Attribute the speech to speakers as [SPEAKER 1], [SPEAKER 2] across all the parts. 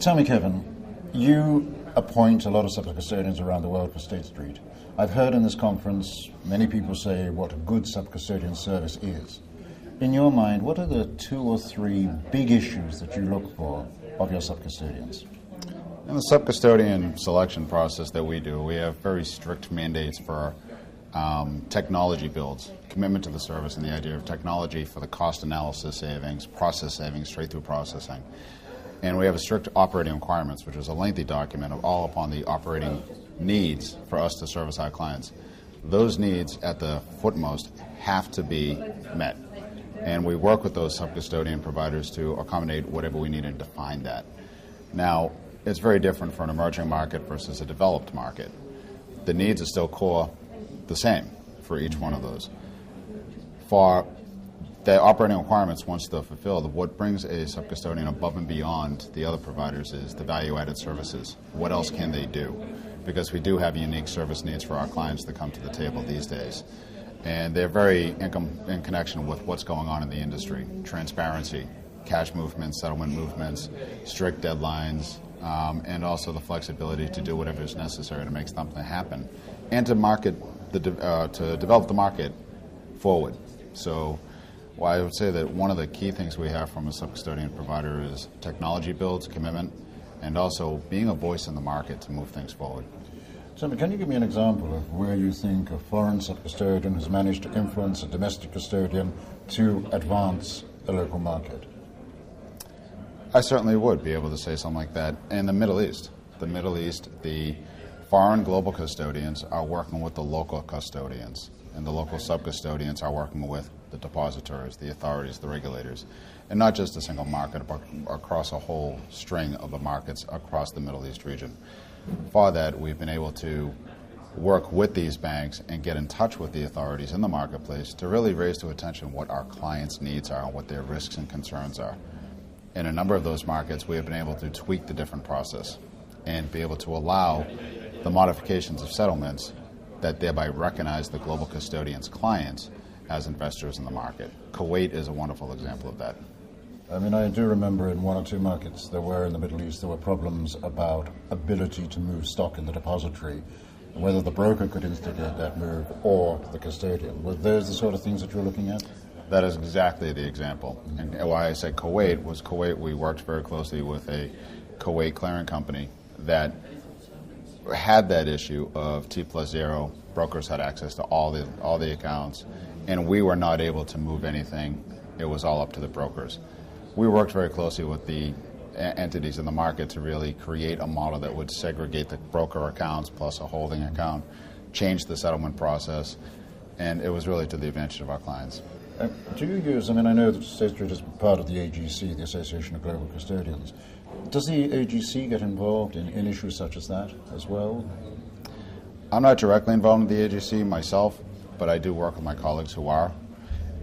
[SPEAKER 1] Tell me, Kevin, you appoint a lot of sub-custodians around the world for State Street. I've heard in this conference many people say what a good sub-custodian service is. In your mind, what are the 2 or 3 big issues that you look for of your sub-custodians?
[SPEAKER 2] In the sub-custodian selection process that we do, we have very strict mandates for technology builds, commitment to the service, and the idea of technology for the cost analysis savings, process savings, straight-through processing. And we have a strict operating requirements, which is a lengthy document of all upon the operating needs for us to service our clients. Those needs at the footmost have to be met. And we work with those sub-custodian providers to accommodate whatever we need and define that. Now, it's very different for an emerging market versus a developed market. The needs are still core the same for each one of those. For the operating requirements, once they're fulfilled, what brings a sub-custodian above and beyond the other providers is the value-added services. What else can they do? Because we do have unique service needs for our clients that come to the table these days. And they're very in connection with what's going on in the industry. Transparency, cash movements, settlement movements, strict deadlines, and also the flexibility to do whatever is necessary to make something happen, and to to develop the market forward. So, well, I would say that one of the key things we have from a sub-custodian provider is technology builds, commitment, and also being a voice in the market to move things forward.
[SPEAKER 1] So, can you give me an example of where you think a foreign sub-custodian has managed to influence a domestic custodian to advance a local market?
[SPEAKER 2] I certainly would be able to say something like that. In the Middle East, the foreign global custodians are working with the local custodians, and the local sub-custodians are working with the depositors, the authorities, the regulators, and not just a single market, but across a whole string of the markets across the Middle East region. For that, we've been able to work with these banks and get in touch with the authorities in the marketplace to really raise to attention what our clients' needs are and what their risks and concerns are. In a number of those markets, we have been able to tweak the different process and be able to allow the modifications of settlements that thereby recognize the global custodian's clients as investors in the market. Kuwait is a wonderful example of that.
[SPEAKER 1] I mean, I do remember in 1 or 2 markets in the Middle East, there were problems about ability to move stock in the depository, whether the broker could instigate that move or the custodian. Were those the sort of things that you're looking at?
[SPEAKER 2] That is exactly the example. And why I said Kuwait was we worked very closely with a Kuwait clearing company that had that issue of T+0. Brokers had access to all the accounts, and we were not able to move anything. It was all up to the brokers. We worked very closely with the entities in the market to really create a model that would segregate the broker accounts plus a holding account, change the settlement process, and it was really to the advantage of our clients.
[SPEAKER 1] Do you use, I know that State Street is part of the AGC, the Association of Global Custodians. Does the AGC get involved in issues such as that as well?
[SPEAKER 2] I'm not directly involved in the AGC myself, but I do work with my colleagues who are.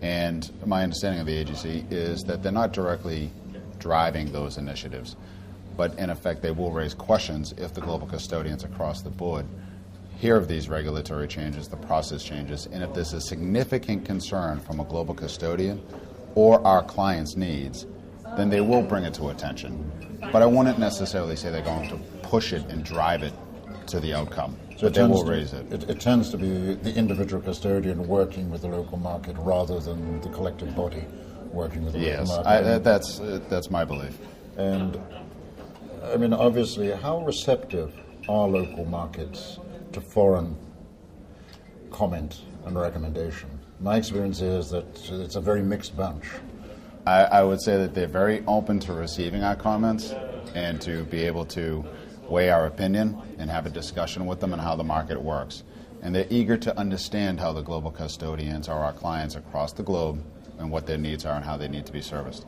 [SPEAKER 2] And my understanding of the AGC is that they're not directly driving those initiatives, but in effect they will raise questions if the global custodians across the board hear of these regulatory changes, the process changes, and if there's a significant concern from a global custodian or our clients' needs, then they will bring it to attention. But I wouldn't necessarily say they're going to push it and drive it to the outcome. So they will raise it.
[SPEAKER 1] It tends to be the individual custodian working with the local market rather than the collective body working with the local market.
[SPEAKER 2] Yes, that's my belief.
[SPEAKER 1] And, obviously, how receptive are local markets to foreign comment and recommendation? My experience is that it's a very mixed bunch.
[SPEAKER 2] I would say that they're very open to receiving our comments and to be able to weigh our opinion and have a discussion with them on how the market works. And they're eager to understand how the global custodians are our clients across the globe and what their needs are and how they need to be serviced.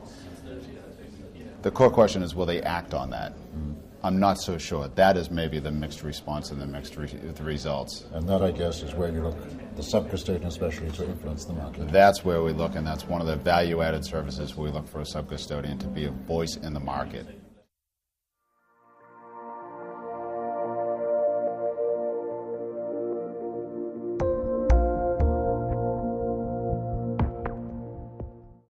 [SPEAKER 2] The core question is, will they act on that? I'm not so sure. That is maybe the mixed response and the mixed results.
[SPEAKER 1] And that, I guess, is where you look, the sub-custodian especially, to influence the market.
[SPEAKER 2] That's where we look, and that's one of the value-added services we look for a sub-custodian, to be a voice in the market.